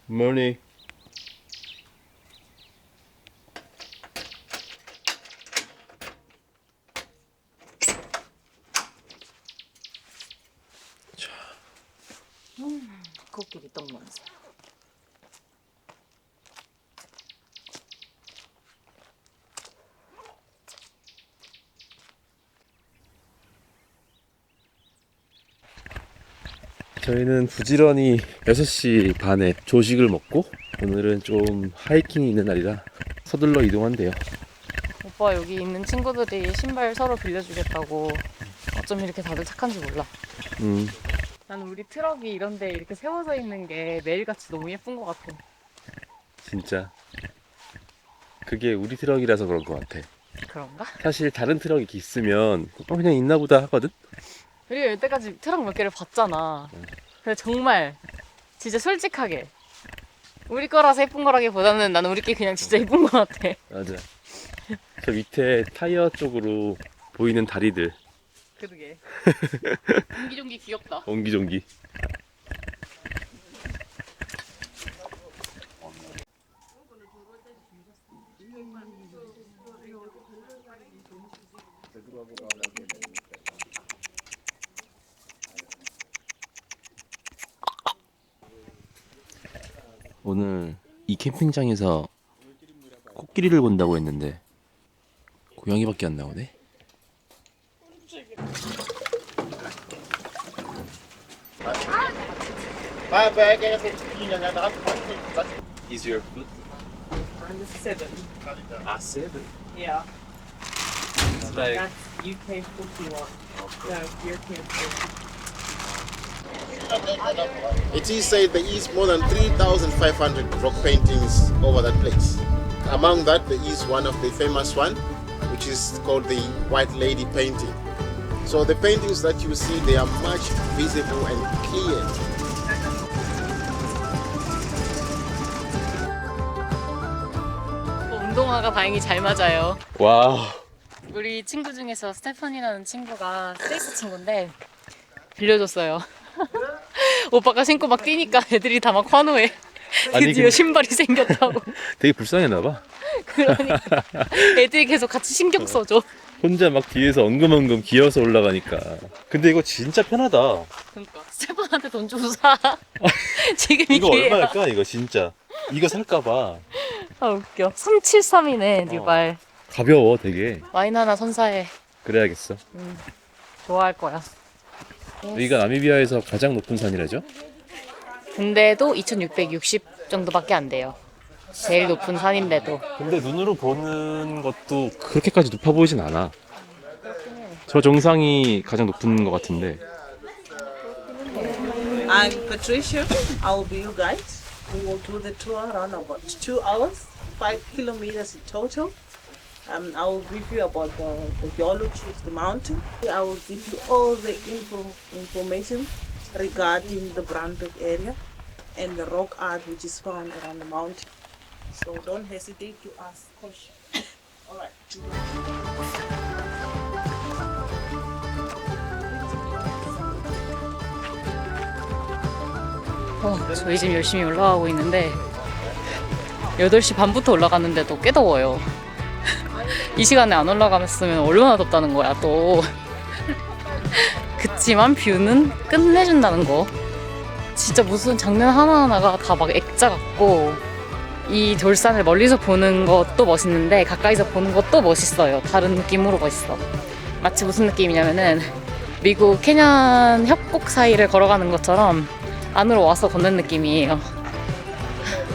Morning. 코끼리 똥 냄새. 저희는 부지런히 6시 반에 조식을 먹고 오늘은 좀 하이킹이 있는 날이라 서둘러 이동한대요. 오빠 여기 있는 친구들이 신발 서로 빌려주겠다고. 어쩜 이렇게 다들 착한지 몰라. 나는 우리 트럭이 이런데 이렇게 세워져 있는 게 매일같이 너무 예쁜 것 같아. 진짜 그게 우리 트럭이라서 그런 것 같아. 그런가? 사실 다른 트럭이 이렇게 있으면 그냥 있나 보다 하거든? 우리가 여태까지 트럭 몇 개를 봤잖아. 근데 정말 진짜 솔직하게 우리 거라서 예쁜 거라기보다는 나는 우리끼리 그냥 진짜 예쁜 것 같아. 맞아. 저 밑에 타이어 쪽으로 보이는 다리들 그러게. 옹기종기 귀엽다. 옹기종기. 오늘 이 캠핑장에서 코끼리를 본다고 했는데 고양이밖에 안 나오네. Is your food? And 7. 7. Yeah. It's like That's UK 41. No, European 40. It is said there is more than 3,500 rock paintings over that place. Among that, there is one of the famous one, which is called the White Lady painting. So the paintings that you see, they are much visible and clear. 운동화가 다행히 잘 맞아요. 와. 우리 친구 중에서 스테판이라는 친구가 스테이스 친구인데 빌려줬어요. 오빠가 신고 막 뛰니까 애들이 다 막 환호해. 아니, 드디어 근데- 신발이 생겼다고. 되게 불쌍했나 봐. 그러니까 애들이 계속 같이 신경 써줘. 혼자 막 뒤에서 엉금엉금 기어서 올라가니까. 근데 이거 진짜 편하다. 그러니까 스테판한테 돈 주고 사. 지금이 이거 기회야. 얼마일까 이거 진짜. 이거 살까 봐. 아 웃겨. 373이네 뉴발. 가벼워 되게. 와인 하나 선사해. 그래야겠어. 좋아할 거야. 여기가 나미비아에서 가장 높은 산이라죠? 근데도 2660 정도밖에 안 돼요. 제일 높은 산인데도. 근데 눈으로 보는 것도 그렇게까지 높아 보이진 않아. 저 정상이 가장 높은 것 같은데. I'm Patricia. I will be your guide. We will do the tour around about 2 hours, 5 kilometers in total. I will brief you about the geology of the mountain. I will give you all the information regarding the Brandberg area and the rock art which is found around the mountain. So don't hesitate to ask questions. All right. 저희 지금 열심히 올라가고 있는데 8시 반부터 올라갔는데도 꽤 더워요. 이 시간에 안 올라갔으면 얼마나 덥다는 거야 또. 그치만 뷰는 끝내준다는 거. 진짜 무슨 장면 하나하나가 다 막 액자 같고 이 돌산을 멀리서 보는 것도 멋있는데 가까이서 보는 것도 멋있어요. 다른 느낌으로 멋있어. 마치 무슨 느낌이냐면은 미국 캐년 협곡 사이를 걸어가는 것처럼 안으로 와서 걷는 느낌이에요.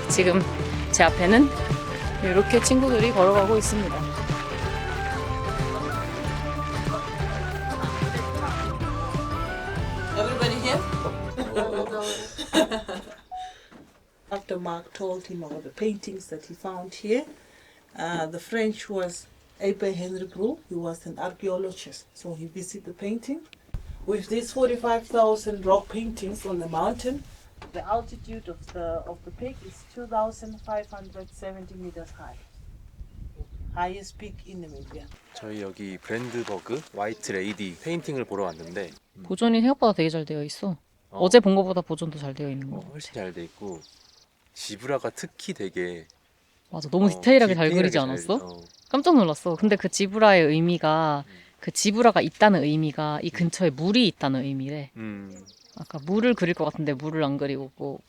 지금 제 앞에는 이렇게 친구들이 걸어가고 있습니다. Everybody here? After Mark told him about the paintings that he found here, the French was Abbé Henry Brou. He was an archaeologist, so he visited the painting. With these 45,000 rock paintings on the mountain, the altitude of the peak is 2,570 meters high. Highest peak in Namibia. 저희 여기 브랜드버그 화이트 레이디 페인팅을 보러 왔는데 보존이 생각보다 되게 잘 되어 있어. 어제 본 것보다 보존도 잘 되어 있는 거. 훨씬 잘 돼 있고 지브라가 특히 되게 맞아, 너무 디테일하게 잘 디테일하게 그리지 잘 않았어? 그려. 깜짝 놀랐어. 근데 그 지브라의 의미가 그 지브라가 있다는 의미가 이 근처에 물이 있다는 의미래. 아까 물을 그릴 것 같은데 물을 안 그리고 뭐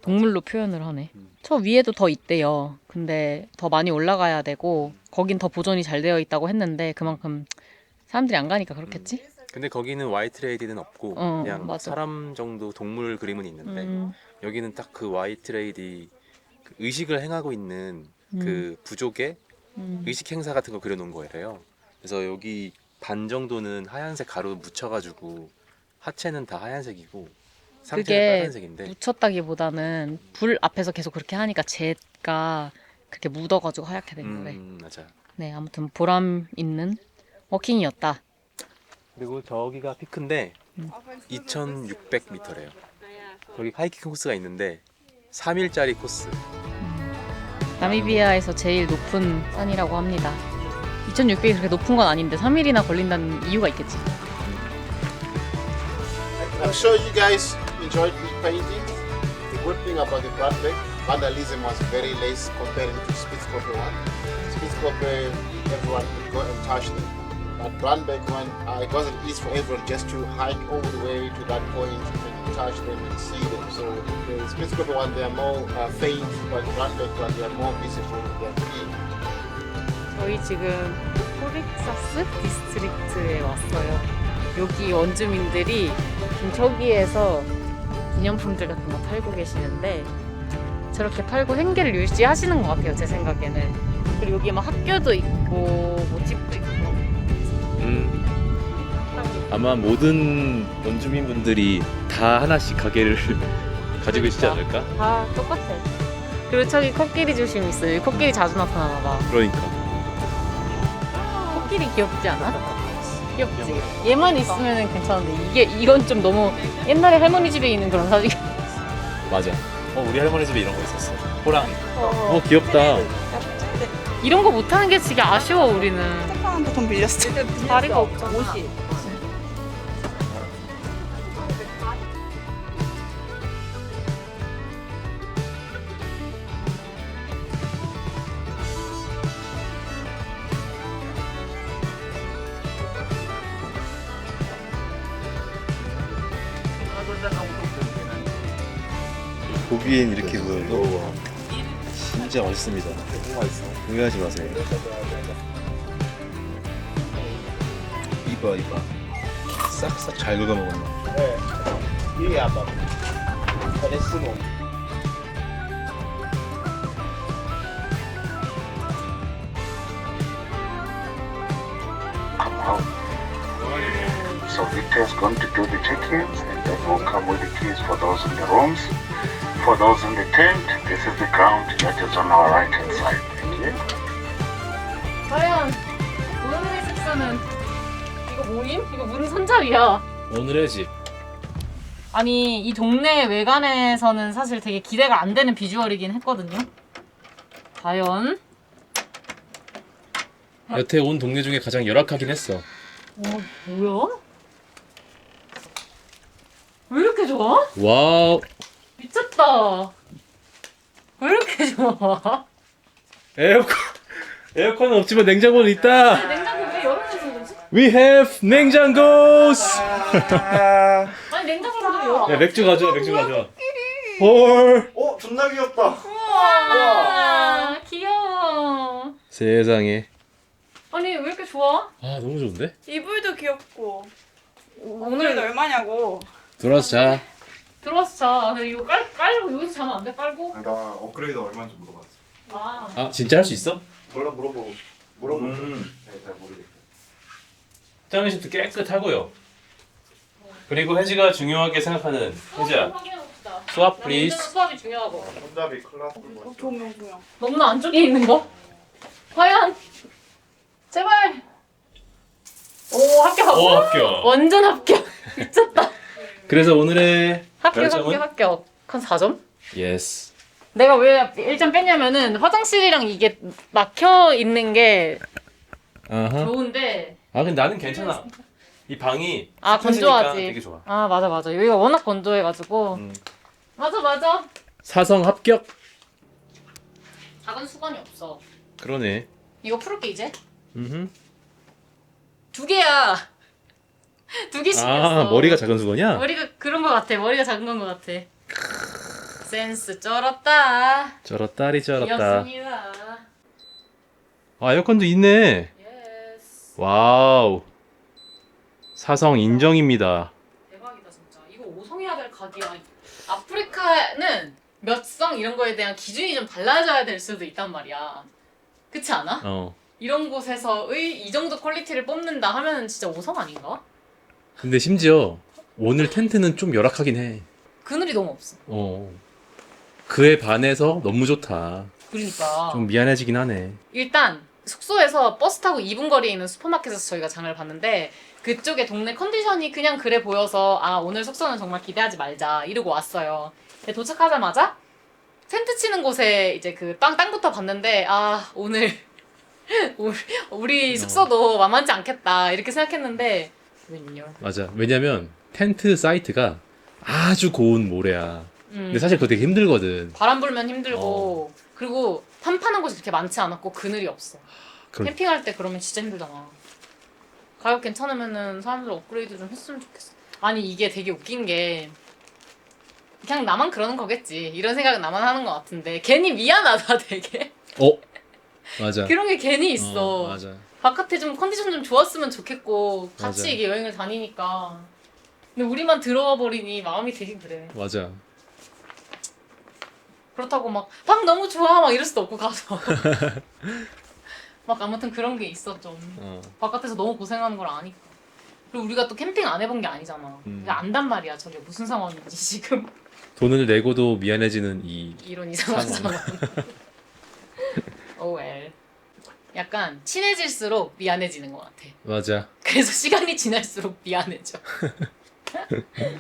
동물로 표현을 하네. 저 위에도 더 있대요. 근데 더 많이 올라가야 되고 거긴 더 보존이 잘 되어 있다고 했는데 그만큼 사람들이 안 가니까 그렇겠지? 근데 거기는 화이트 레이디는 없고 어, 그냥 맞아. 사람 정도 동물 그림은 있는데 음, 여기는 딱 그 화이트 레이디 그 의식을 행하고 있는 그 부족의 의식 행사 같은 거 그려놓은 거예요. 그래서 여기 반 정도는 하얀색 가루 묻혀가지고 하체는 다 하얀색이고 상체는 그게 빨간색인데 묻혔다기보다는 불 앞에서 계속 그렇게 하니까 젯가 그렇게 묻어가지고 하얗게 된 거래. 맞아. 네, 아무튼 보람 있는 워킹이었다. 그리고 저기가 피크인데 2,600m래요. 저기 하이킹 코스가 있는데 3일짜리 코스. 나미비아에서 제일 높은 산이라고 합니다. 2,600이 그렇게 높은 건 아닌데 3일이나 걸린다는 이유가 있겠지. I'm sure you guys enjoyed the painting. The good thing about the Brandbeck, vandalism was very less compared to Spitzkoppe one. Spitzkoppe, everyone could go and touch them. But Brandbeck one, it wasn't easy for everyone just to hike all the way to that point and touch them and see them. So the Spitzkoppe one, they are more faint, but the Brandbeck one, they are more visible, they are clear. 저희 지금 포릭사스 디스트릭트에 왔어요. 여기 원주민들이 저기에서 기념품들 같은 거 팔고 계시는데 저렇게 팔고 생계를 유지하시는 것 같아요, 제 생각에는. 그리고 여기 막 학교도 있고 뭐 집도 있고. 아마 모든 원주민분들이 다 하나씩 가게를 가지고 있지 않을까? 다 똑같아. 그리고 저기 코끼리 조심 있어요. 여기 코끼리 자주 나타나나 봐. 그러니까. 코끼리 귀엽지 않아? 귀엽지? 얘만 있으면 괜찮은데 이건 좀 너무 옛날에 할머니 집에 있는 그런 사진. 맞아. 우리 할머니 집에 이런 거 있었어. 호랑이. 귀엽다. 이런 거 못하는 게 되게 아쉬워 우리는. 스테파한테 돈 빌렸어. 다리가 없잖아. 옷이. 보기엔 이렇게 보여도 진짜 맛있습니다. 오해하지 마세요. 이봐. 싹싹 잘 긁어 먹었나? Yeah, but it's small. So Victor is going to do the check-ins and then we'll come with the keys for those in the rooms. For those in the tent, this is the ground that is on our right hand side. Thank you. 과연 오늘의 숙소는 이거 뭐임? 이거 무슨 손잡이야? 오늘의 집. 아니 이 동네 외관에서는 사실 되게 기대가 안 되는 비주얼이긴 했거든요. 과연? 여태 온 동네 중에 가장 열악하긴 했어. 뭐야? 왜 이렇게 좋아? 와우. 미쳤다. 왜 이렇게 좋아? 에어컨은 없지만 냉장고는 있다. 냉장고 왜 열어놓는 거지? We have 냉장고스. 아니 냉장고를 열어. 야, 맥주 가져와. 헐. 존나 귀엽다. 우와 귀여워. 세상에. 아니 왜 이렇게 좋아? 아, 너무 좋은데? 이불도 귀엽고. 오늘 오늘 얼마냐고. 들어와서 자. 들어와서 자. 근데 이거 깔고 여기서 자면 안 돼? 깔고? 나 업그레이드 얼마인지 물어봤어. 아 진짜 할 수 있어? 몰라 물어보고. 잘 모르겠어. 짱이집도 깨끗하고요. 그리고 혜지가 중요하게 생각하는 혜지야. 확인해봅시다. 수압 플리즈. 수압이 중요하고. 손잡이 클라스 뭐. 조명. 너무나 안쪽에 있는 거? 과연? 제발. 오 합격. 오, 합격. 완전 합격. 미쳤다. 그래서 오늘의 별점은? 합격. 한 4점? 예스. 내가 왜 1점 뺐냐면은 화장실이랑 이게 막혀 있는 게 아하. 좋은데. 근데 나는 괜찮아. 이 방이 아 습해지니까 건조하지. 되게 좋아. 아 맞아. 여기가 워낙 건조해가지고. 맞아. 사성 합격. 작은 수건이 없어. 그러네. 이거 풀을게 이제. 음. 두 개야. 두 개씩이었어. 아 머리가 작은 수건이야? 머리가 그런 거 같아. 머리가 작은 건 거 같아. 센스 쩔었다. 쩔었다리 쩔었다. 이었습니다. 아 에어컨도 있네. 예스. 와우. 사성 인정입니다. 대박이다 진짜. 이거 5성 해야 될 각이야. 아프리카는 몇 성 이런 거에 대한 기준이 좀 달라져야 될 수도 있단 말이야. 그렇지 않아? 어. 이런 곳에서의 이 정도 퀄리티를 뽑는다 하면은 진짜 5성 아닌가? 근데 심지어 오늘 텐트는 좀 열악하긴 해. 그늘이 너무 없어. 어. 그에 반해서 너무 좋다. 그러니까 좀 미안해지긴 하네. 일단 숙소에서 버스 타고 2분 거리에 있는 슈퍼마켓에서 저희가 장을 봤는데 그쪽에 동네 컨디션이 그냥 그래 보여서 아 오늘 숙소는 정말 기대하지 말자 이러고 왔어요. 근데 도착하자마자 텐트 치는 곳에 이제 그 땅부터 봤는데 아 오늘 우리 숙소도 만만치 않겠다 이렇게 생각했는데 웬열. 맞아. 왜냐면 텐트 사이트가 아주 고운 모래야. 근데 음, 사실 그거 되게 힘들거든. 바람 불면 힘들고 그리고 판파는 곳이 그렇게 많지 않았고 그늘이 없어. 그럼- 캠핑할 때 그러면 진짜 힘들잖아. 가격 괜찮으면은 사람들 업그레이드 좀 했으면 좋겠어. 아니 이게 되게 웃긴 게 그냥 나만 그러는 거겠지 이런 생각은 나만 하는 것 같은데 괜히 미안하다 되게 어? 맞아. 그런 게 괜히 있어. 맞아. 바깥에 좀 컨디션 좀 좋았으면 좋겠고 같이 맞아. 이게 여행을 다니니까 근데 우리만 들어와 버리니 마음이 되게 그래. 맞아. 그렇다고 막 방 너무 좋아 막 이럴 수도 없고 가서 막 아무튼 그런 게 있어 좀. 어. 바깥에서 너무 고생하는 걸 아니까. 그리고 우리가 또 캠핑 안 해본 게 아니잖아. 그러니까 안단 말이야 저게 무슨 상황인지 지금. 돈을 내고도 미안해지는 이 이런 이상한 상황. 상황. 오웰. 약간 친해질수록 미안해지는 것 같아. 맞아. 그래서 시간이 지날수록 미안해져.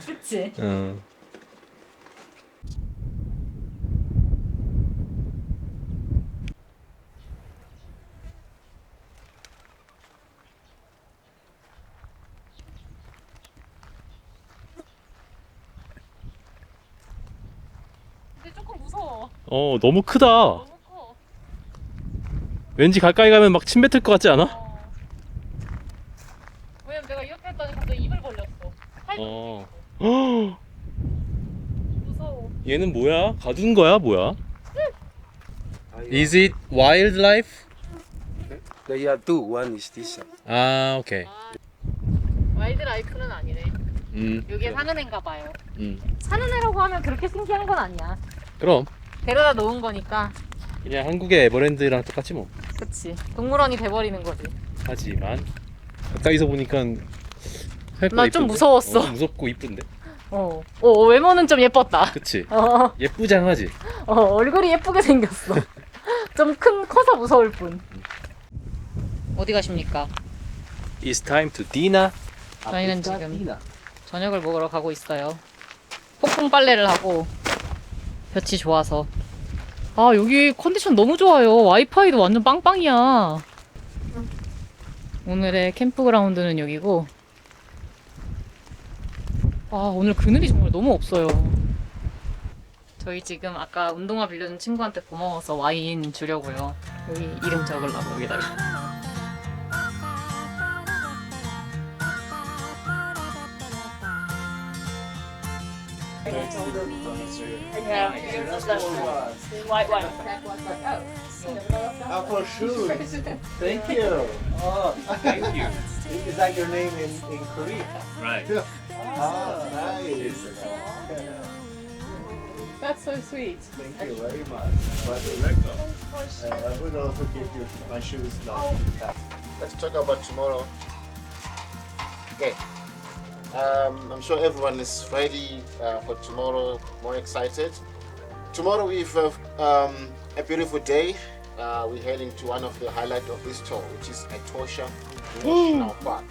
그치? 어. 근데 조금 무서워. 어 너무 크다. 너무 커. 왠지 가까이 가면 막 침 뱉을 것 같지 않아? 왜냐면 내가 이렇게 했더니 갑자기 입을 벌렸어. 팔도 어. 벌리고. 무서워. 얘는 뭐야? 가둔 거야? 뭐야? Is it wildlife? There are two. One is this. 아 오케이. 와일드 라이프는 아니네. 여기에 사는 애인가 봐요. 음. 사는 애라고 하면 그렇게 신기한 건 아니야. 그럼 데려다 놓은 거니까. 그냥 한국의 에버랜드랑 똑같지 뭐. 그치. 동물원이 돼버리는 거지. 하지만 가까이서 보니까 나 좀 무서웠어. 무섭고 이쁜데. 외모는 좀 예뻤다. 그치. 어, 예쁘장하지. 얼굴이 예쁘게 생겼어. 좀 커서 무서울 뿐. 어디 가십니까? It's time to dinner. 저희는 지금 저녁을 먹으러 가고 있어요. 폭풍 빨래를 하고 볕이 좋아서. 아 여기 컨디션 너무 좋아요. 와이파이도 완전 빵빵이야. 오늘의 캠프그라운드는 여기고. 아 오늘 그늘이 정말 너무 없어요. 저희 지금 아까 운동화 빌려준 친구한테 고마워서 와인 주려고요. 여기 이름 적으려고 여기다가. Apple shoes. Thank you. Oh, thank you. Is that your name in Korea? Right. Ah, nice. That's so sweet. Thank you very much. I would also give you my shoes now. Let's talk about tomorrow. Okay. I'm sure everyone is ready for tomorrow, more excited. Tomorrow we have a beautiful day. We're heading to one of the highlights of this tour, which is Etosha National Park.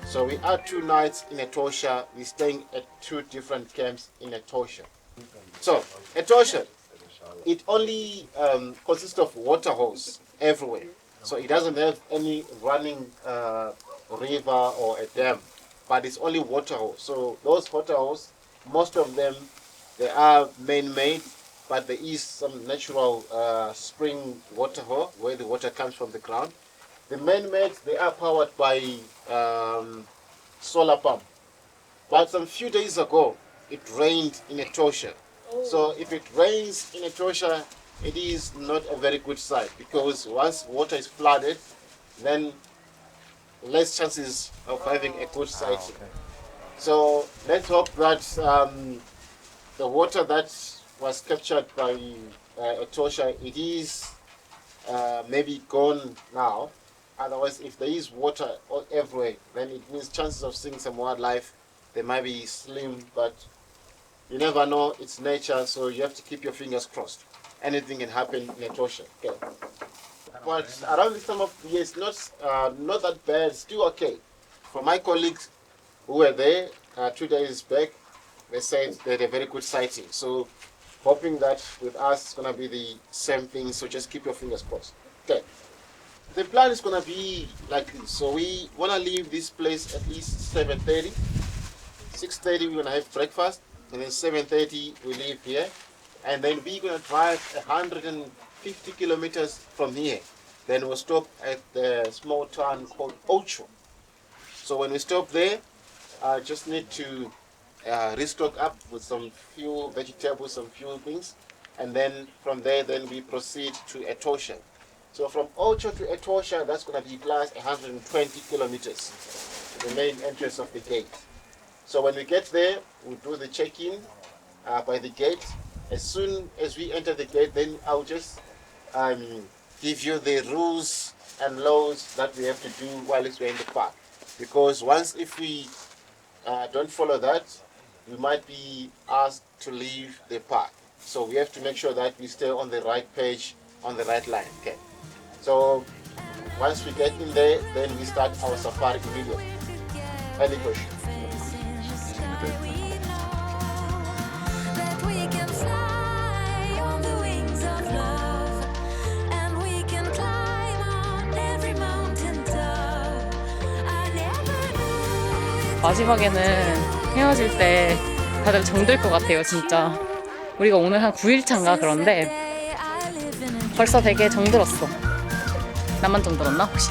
So we are 2 nights in Etosha. We're staying at 2 different camps in Etosha. So Etosha, it only consists of water holes everywhere. So it doesn't have any running river or a dam, but it's only water holes. So those water holes, most of them, they are man-made, but there is some natural spring waterhole where the water comes from the ground. The man-made, they are powered by solar pump. But some few days ago, it rained in Etosha. So if it rains in Etosha, it is not a very good sign, because once water is flooded, then less chances of having a good sighting. So let's hope that the water that was captured by Etosha, it is maybe gone now. Otherwise, if there is water everywhere, then it means chances of seeing some wildlife, they might be slim, but you never know, it's nature, so you have to keep your fingers crossed. Anything can happen in Etosha. Okay. But around this time of the year, it's not that bad, still okay. For my colleagues who were there 2 days back, they said they had a very good sighting. So hoping that with us it's going to be the same thing, so just keep your fingers crossed. Okay. The plan is going to be like this. So we want to leave this place at least 7:30. 6:30 we're going to have breakfast, and then 7:30 we leave here. And then we're going to drive 150 kilometers from here. Then we'll stop at the small town called Ocho. So when we stop there, I just need to restock up with some few vegetables, some few things. And then from there, then we proceed to Etosha. So from Ocho to Etosha, that's going to be plus 120 kilometers, the main entrance of the gate. So when we get there, we'll do the check-in by the gate. As soon as we enter the gate, then I'll just give you the rules and laws that we have to do while we're in the park. Because once if we don't follow that, we might be asked to leave the park. So we have to make sure that we stay on the right page, on the right line. Okay. So once we get in there, then we start our safari immediately. Any question? 마지막에는 헤어질 때 다들 정들 것 같아요, 진짜. 우리가 오늘 한 9일차인가 그런데 벌써 되게 정들었어. 나만 정들었나 혹시?